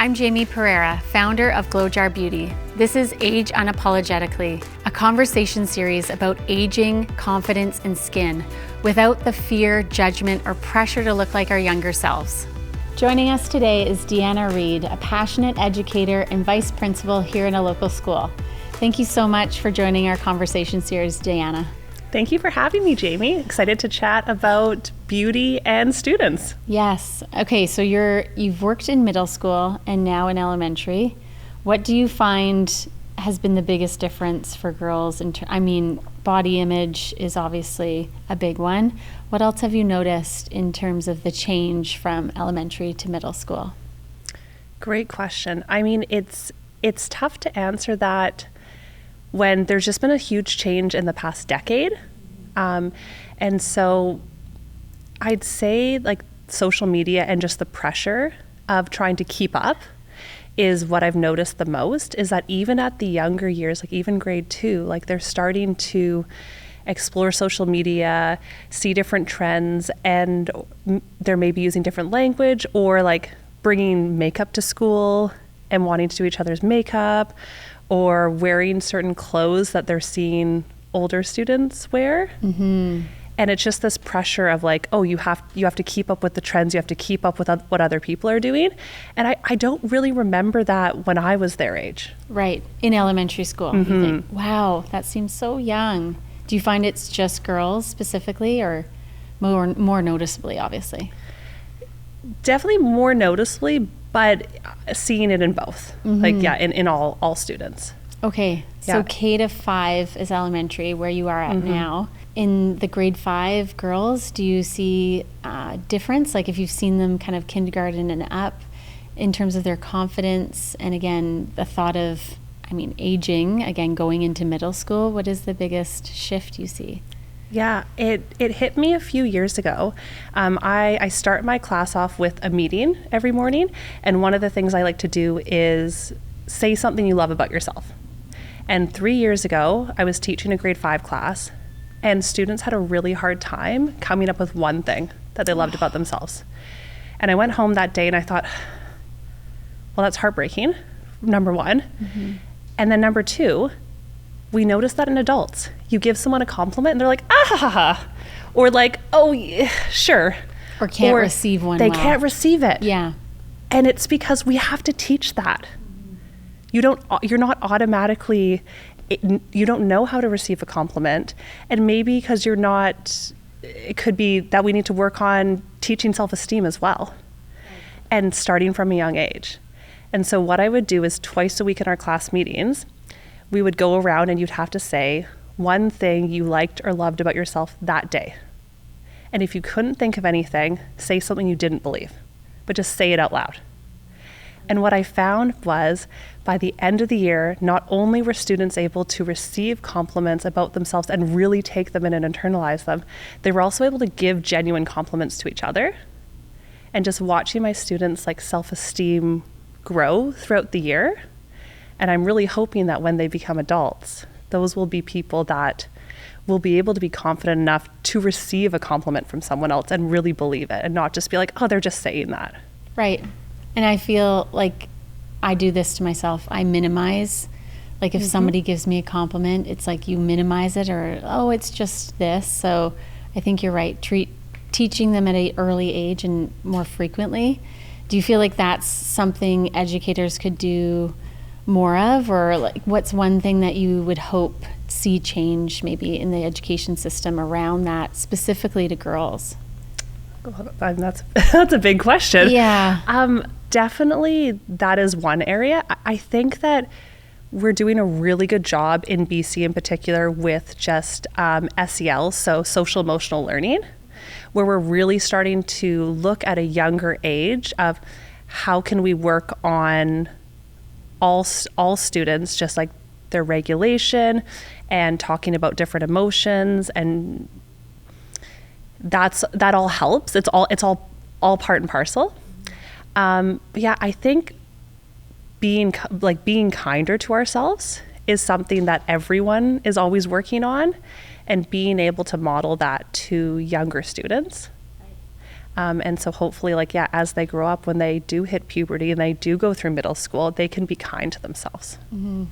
I'm Jaime Pereira, founder of Glow Jar Beauty. This is Age Unapologetically, a conversation series about aging, confidence, and skin without the fear, judgment, or pressure to look like our younger selves. Joining us today is Deanna Reid, a passionate educator and vice principal here in a local school. Thank you so much for joining our conversation series, Deanna. Thank you for having me, Jaime. Excited to chat about beauty and students. Yes. Okay, so you've worked in middle school and now in elementary. What do you find has been the biggest difference for girls? Body image is obviously a big one. What else have you noticed in terms of the change from elementary to middle school? Great question. It's tough to answer that when there's just been a huge change in the past decade. And so I'd say like social media and just the pressure of trying to keep up is what I've noticed the most, is that even at the younger years, like even grade 2, like they're starting to explore social media, see different trends, and they're maybe using different language or like bringing makeup to school and wanting to do each other's makeup, or wearing certain clothes that they're seeing older students wear. Mm-hmm. And it's just this pressure of like, oh, you have to keep up with the trends, you have to keep up with what other people are doing. And I don't really remember that when I was their age. Right, in elementary school. Mm-hmm. You think, wow, that seems so young. Do you find it's just girls specifically, or more noticeably, obviously? Definitely more noticeably, but seeing it in both, in all students. Okay, so K to 5 is elementary, where you are at now. In the grade 5 girls, do you see difference? Like if you've seen them kind of kindergarten and up in terms of their confidence, and again, the thought of, aging, again, going into middle school, what is the biggest shift you see? Yeah, it hit me a few years ago. I start my class off with a meeting every morning, and one of the things I like to do is say something you love about yourself. And 3 years ago, I was teaching a grade 5 class, and students had a really hard time coming up with one thing that they loved about themselves. And I went home that day and I thought, well, that's heartbreaking, number one. Mm-hmm. And then number 2, we notice that in adults, you give someone a compliment and they're like, ah ha ha ha, or like, oh yeah, sure. Or can't receive one. They can't receive it. Yeah. And it's because we have to teach that. You're not automatically, you don't know how to receive a compliment. And maybe because it could be that we need to work on teaching self-esteem as well. And starting from a young age. And so what I would do is twice a week in our class meetings, we would go around and you'd have to say one thing you liked or loved about yourself that day. And if you couldn't think of anything, say something you didn't believe, but just say it out loud. And what I found was by the end of the year, not only were students able to receive compliments about themselves and really take them in and internalize them, they were also able to give genuine compliments to each other. And just watching my students' like self-esteem grow throughout the year. And I'm really hoping that when they become adults, those will be people that will be able to be confident enough to receive a compliment from someone else and really believe it and not just be like, oh, they're just saying that. Right. And I feel like I do this to myself. I minimize. Like if somebody gives me a compliment, it's like you minimize it, or, oh, it's just this. So I think you're right. Teaching them at an early age and more frequently. Do you feel like that's something educators could do more of, or like what's one thing that you would hope see change maybe in the education system around that, specifically to girls? That's a big question. Yeah. Definitely that is one area. I think that we're doing a really good job in BC in particular with just SEL, so social emotional learning, where we're really starting to look at a younger age of how can we work on all students, just like their regulation and talking about different emotions, and that all helps. It's all part and parcel. I think being kinder to ourselves is something that everyone is always working on, and being able to model that to younger students. And so hopefully, like, yeah, as they grow up, when they do hit puberty and they do go through middle school, they can be kind to themselves. Mm-hmm.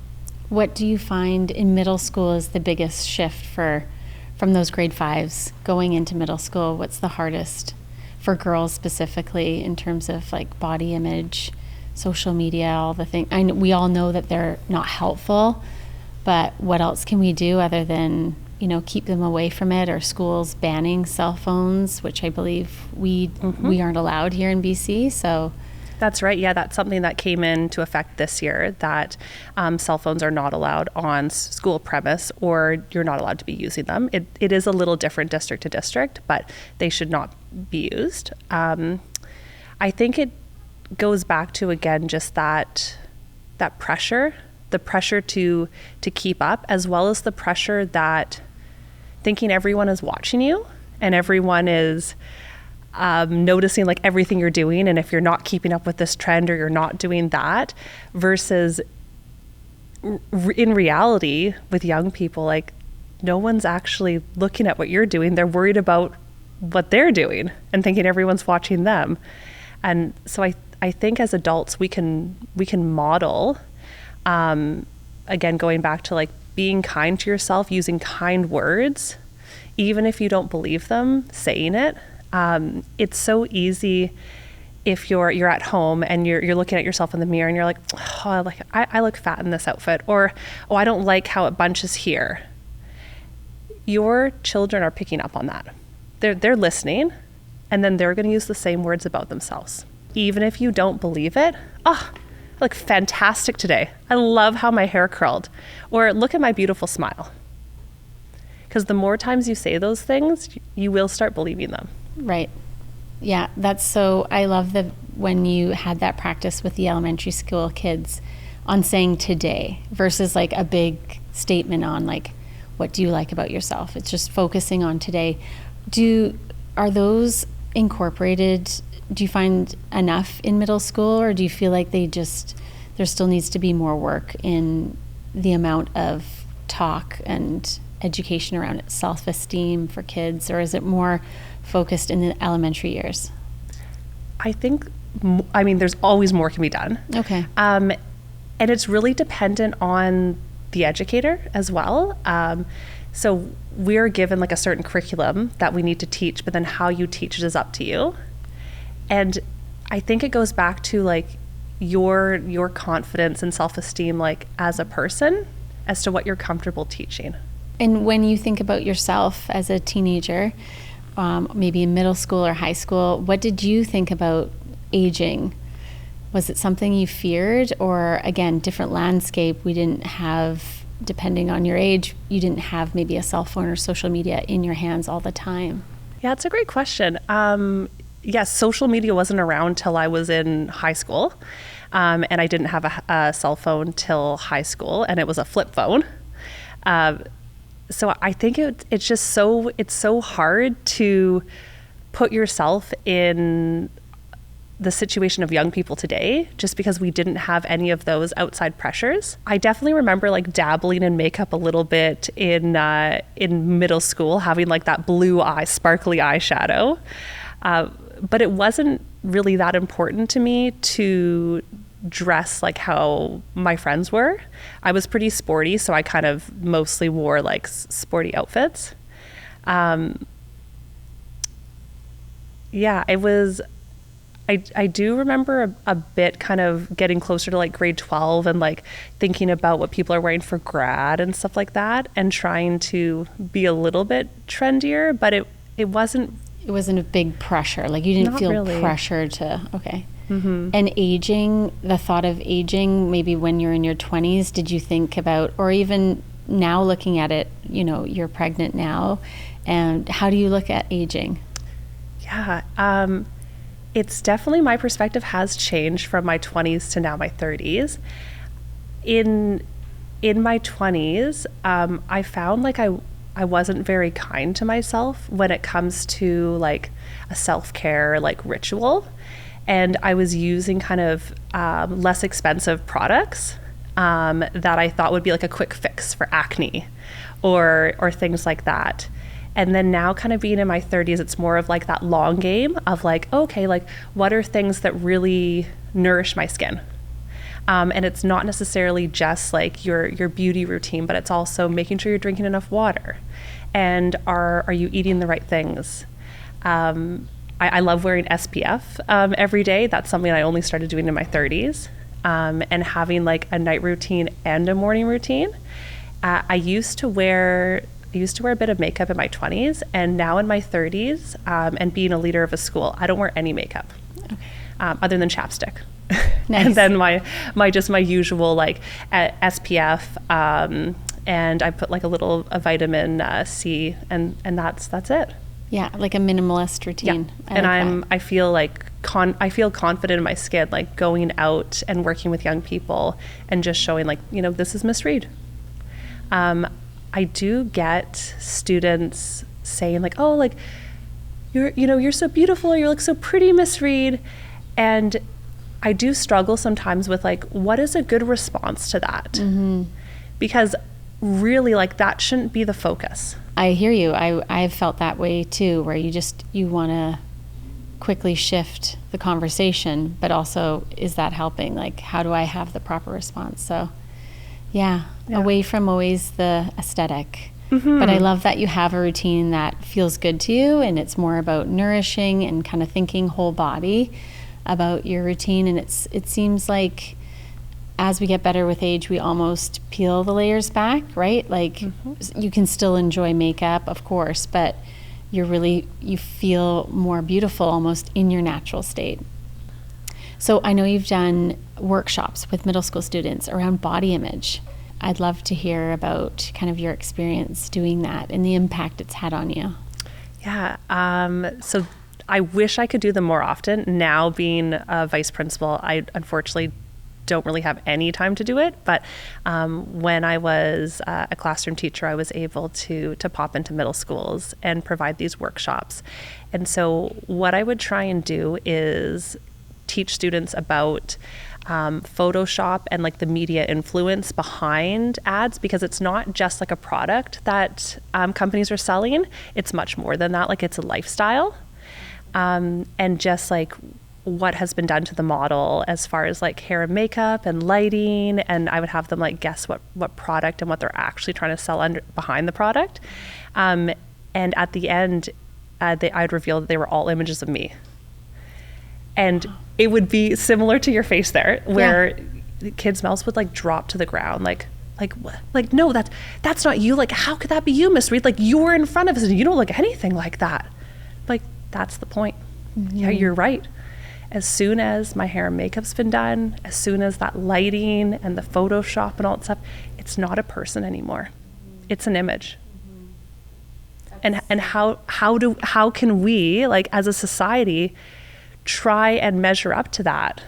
What do you find in middle school is the biggest shift from those grade 5s going into middle school? What's the hardest for girls specifically in terms of like body image, social media, all the things? We all know that they're not helpful, but what else can we do other than, keep them away from it, or schools banning cell phones, which I believe we aren't allowed here in BC. So that's right. Yeah, that's something that came into effect this year, that cell phones are not allowed on school premise, or you're not allowed to be using them. It is a little different district to district, but they should not be used. I think it goes back to, again, just that pressure, the pressure to keep up, as well as the pressure that thinking everyone is watching you and everyone is noticing like everything you're doing, and if you're not keeping up with this trend or you're not doing that, versus in reality with young people, like no one's actually looking at what you're doing. They're worried about what they're doing and thinking everyone's watching them. And so I think as adults we can model, again, going back to like being kind to yourself, using kind words, even if you don't believe them, saying it. It's so easy if you're at home and you're looking at yourself in the mirror and you're like, oh, I look fat in this outfit, or, oh, I don't like how it bunches here. Your children are picking up on that. They're listening, and then they're going to use the same words about themselves. Even if you don't believe it, oh, I look fantastic today. I love how my hair curled. Or look at my beautiful smile. Because the more times you say those things, you will start believing them. Right. Yeah, I love when you had that practice with the elementary school kids on saying today versus like a big statement on like, what do you like about yourself? It's just focusing on today. Are those incorporated? Do you find enough in middle school, or do you feel like there still needs to be more work in the amount of talk and education around self-esteem for kids, or is it more focused in the elementary years? I think, there's always more can be done. Okay. And it's really dependent on the educator as well. So we're given like a certain curriculum that we need to teach, but then how you teach it is up to you. And I think it goes back to like your confidence and self-esteem, like as a person, as to what you're comfortable teaching. And when you think about yourself as a teenager, maybe in middle school or high school, what did you think about aging? Was it something you feared, or again, different landscape? We didn't have, depending on your age, you didn't have maybe a cell phone or social media in your hands all the time. Yeah, it's a great question. Yes, social media wasn't around till I was in high school. And I didn't have a cell phone till high school, and it was a flip phone. So I think it's so hard to put yourself in the situation of young people today, just because we didn't have any of those outside pressures. I definitely remember like dabbling in makeup a little bit in middle school, having like that blue eye, sparkly eyeshadow. But it wasn't really that important to me to dress like how my friends were. I was pretty sporty, so I kind of mostly wore like sporty outfits. Yeah, it was, I do remember a bit kind of getting closer to like grade 12 and like thinking about what people are wearing for grad and stuff like that, and trying to be a little bit trendier, but it wasn't a big pressure. Like you didn't feel really pressure to, okay. Mm-hmm. And aging, the thought of aging, maybe when you're in your 20s, did you think about, or even now looking at it, you're pregnant now, and how do you look at aging? Yeah, it's definitely, my perspective has changed from my 20s to now my 30s. In my 20s, I found like I wasn't very kind to myself when it comes to like a self-care like ritual, and I was using kind of less expensive products that I thought would be like a quick fix for acne or things like that. And then now kind of being in my 30s, it's more of like that long game of like, okay, like what are things that really nourish my skin? And it's not necessarily just like your beauty routine, but it's also making sure you're drinking enough water. And are you eating the right things? I love wearing SPF every day. That's something I only started doing in my 30s. And having like a night routine and a morning routine. I used to wear a bit of makeup in my 20s, and now in my 30s, and being a leader of a school, I don't wear any makeup, other than chapstick. Nice. And then my usual like SPF, and I put like a vitamin C, and that's it. Yeah, like a minimalist routine. Yeah. I feel like I feel confident in my skin, like going out and working with young people and just showing like, this is Miss Reid. I do get students saying like, oh, like you're so beautiful, you look so pretty, Miss Reid. And I do struggle sometimes with like, what is a good response to that? Mm-hmm. Because really like that shouldn't be the focus. I hear you. I've felt that way too, where you want to quickly shift the conversation, but also, is that helping? Like, how do I have the proper response? So yeah. Away from always the aesthetic. Mm-hmm. But I love that you have a routine that feels good to you, and it's more about nourishing and kind of thinking whole body about your routine. And it seems like as we get better with age, we almost peel the layers back, right? Like you can still enjoy makeup, of course, but you feel more beautiful almost in your natural state. So I know you've done workshops with middle school students around body image. I'd love to hear about kind of your experience doing that and the impact it's had on you. Yeah. So I wish I could do them more often. Now being a vice principal, I unfortunately don't really have any time to do it. But when I was a classroom teacher, I was able to pop into middle schools and provide these workshops. And so what I would try and do is teach students about Photoshop and like the media influence behind ads, because it's not just like a product that companies are selling. It's much more than that. Like it's a lifestyle, and just like what has been done to the model as far as like hair and makeup and lighting. And I would have them like guess what product and what they're actually trying to sell behind the product. And at the end, I'd reveal that they were all images of me. And it would be similar to your face there, where the kids' mouths would like drop to the ground, like no, that's not you. Like, how could that be you, Miss Reid? Like, you were in front of us and you don't look anything like that. Like, that's the point. Mm-hmm. Yeah, you're right. As soon as my hair and makeup's been done, as soon as that lighting and the Photoshop and all that stuff, it's not a person anymore. It's an image. And how can we, like as a society, try and measure up to that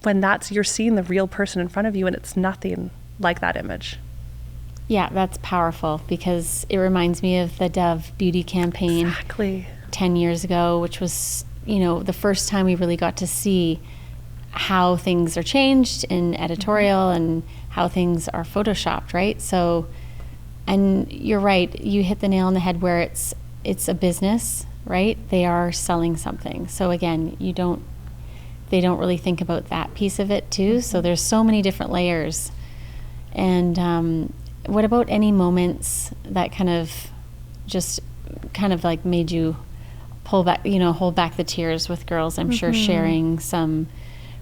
when you're seeing the real person in front of you and it's nothing like that image? Yeah, that's powerful, because it reminds me of the Dove beauty campaign 10 years ago, which was, the first time we really got to see how things are changed in editorial and how things are photoshopped, right? So, and you're right, you hit the nail on the head where it's a business, right? They are selling something. So again, they don't really think about that piece of it too. So there's so many different layers. And what about any moments that kind of like made you pull back, hold back the tears with girls? I'm sure sharing some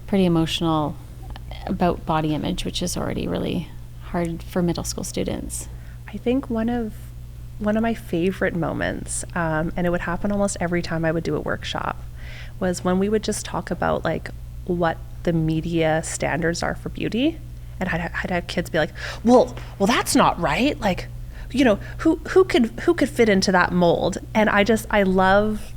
pretty emotional about body image, which is already really hard for middle school students. I think one of my favorite moments, and it would happen almost every time I would do a workshop, was when we would just talk about like what the media standards are for beauty. And I'd have kids be like, well, that's not right. Like, who could fit into that mold? And I love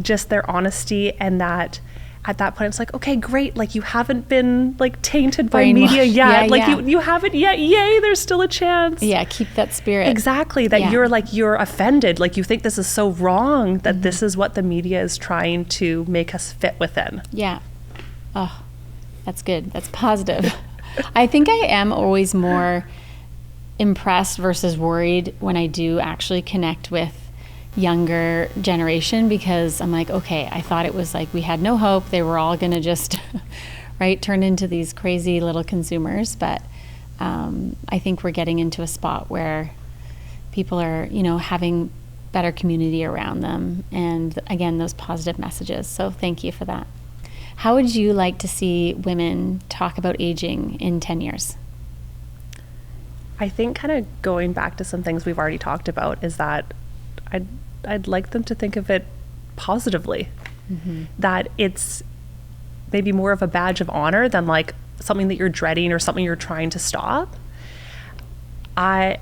just their honesty, and that at that point it's like, okay, great. Like, you haven't been like tainted by media yet. You haven't yet. Yay, there's still a chance. Yeah, keep that spirit. Exactly. That you're offended. Like, you think this is so wrong that this is what the media is trying to make us fit within. Yeah. Oh, that's good. That's positive. I think I am always more impressed versus worried when I do actually connect with younger generation, because I'm like, okay, I thought it was like we had no hope. They were all going to just, right, turn into these crazy little consumers. But I think we're getting into a spot where people are, having better community around them. And again, those positive messages. So thank you for that. How would you like to see women talk about aging in 10 years? I think kind of going back to some things we've already talked about is that I'd like them to think of it positively, that it's maybe more of a badge of honor than like something that you're dreading or something you're trying to stop. Some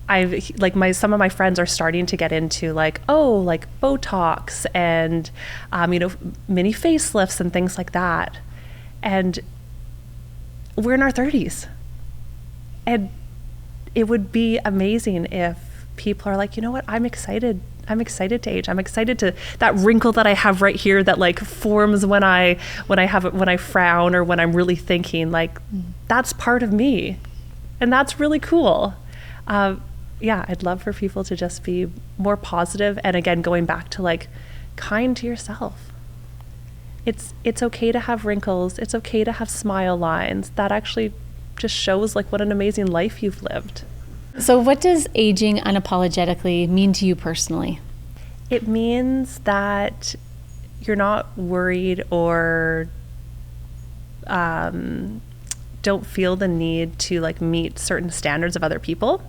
of my friends are starting to get into like Botox and, mini facelifts and things like that. And we're in our 30s. And it would be amazing if people are like, you know what, I'm excited to age. I'm excited to that wrinkle that I have right here that like forms when I frown or when I'm really thinking, like that's part of me. And that's really cool. I'd love for people to just be more positive. And again, going back to like kind to yourself. It's okay to have wrinkles. It's okay to have smile lines. That actually just shows like what an amazing life you've lived. So what does aging unapologetically mean to you personally? It means that you're not worried or don't feel the need to like meet certain standards of other people,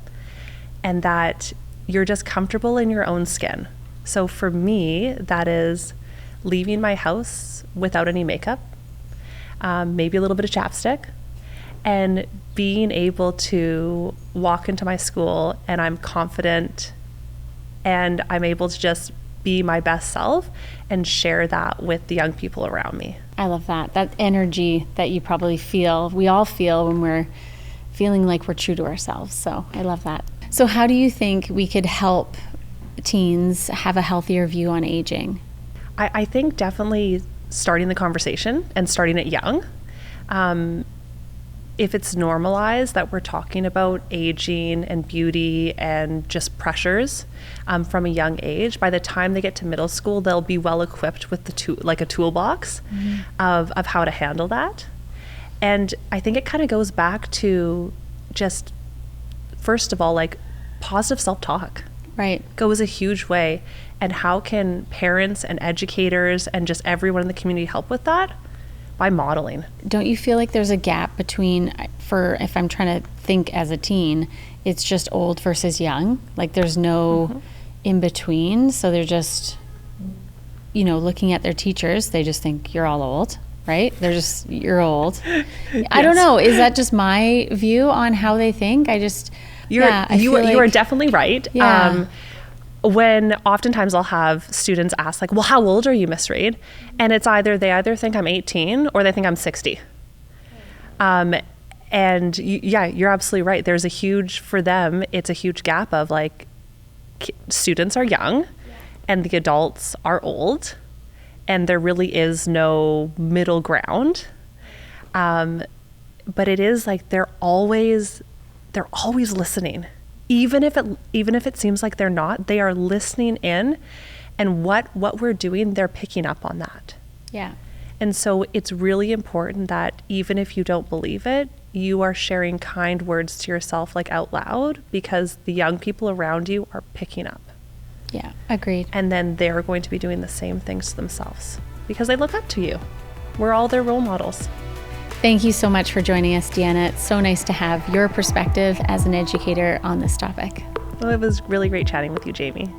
and that you're just comfortable in your own skin. So for me, that is leaving my house without any makeup, maybe a little bit of chapstick, and being able to walk into my school and I'm confident and I'm able to just be my best self and share that with the young people around me. I love that. That energy that you probably feel, we all feel when we're feeling like we're true to ourselves. So I love that. So how do you think we could help teens have a healthier view on aging? I think definitely starting the conversation and starting it young. If it's normalized that we're talking about aging and beauty and just pressures from a young age, by the time they get to middle school, they'll be well equipped with a toolbox of how to handle that. And I think it kind of goes back to just, first of all, like positive self-talk. Right. Goes a huge way. And how can parents and educators and just everyone in the community help with that? By modeling. Don't you feel like there's a gap between, if I'm trying to think as a teen, it's just old versus young? Like there's no in between. So they're just, looking at their teachers, they just think you're all old, right? They're just, you're old. Yes. I don't know. Is that just my view on how they think? You are definitely right. Yeah. When oftentimes I'll have students ask like, well, how old are you, Miss Reid? And it's they either think I'm 18 or they think I'm 60. And you're absolutely right. For them, it's a huge gap of like students are young and the adults are old, and there really is no middle ground. But it is like they're always listening. Even if it seems like they're not, they are listening in, and what we're doing, they're picking up on that. Yeah. And so it's really important that even if you don't believe it, you are sharing kind words to yourself like out loud, because the young people around you are picking up. Yeah, agreed. And then they're going to be doing the same things to themselves because they look up to you. We're all their role models. Thank you so much for joining us, Deanna. It's so nice to have your perspective as an educator on this topic. Well, it was really great chatting with you, Jamie.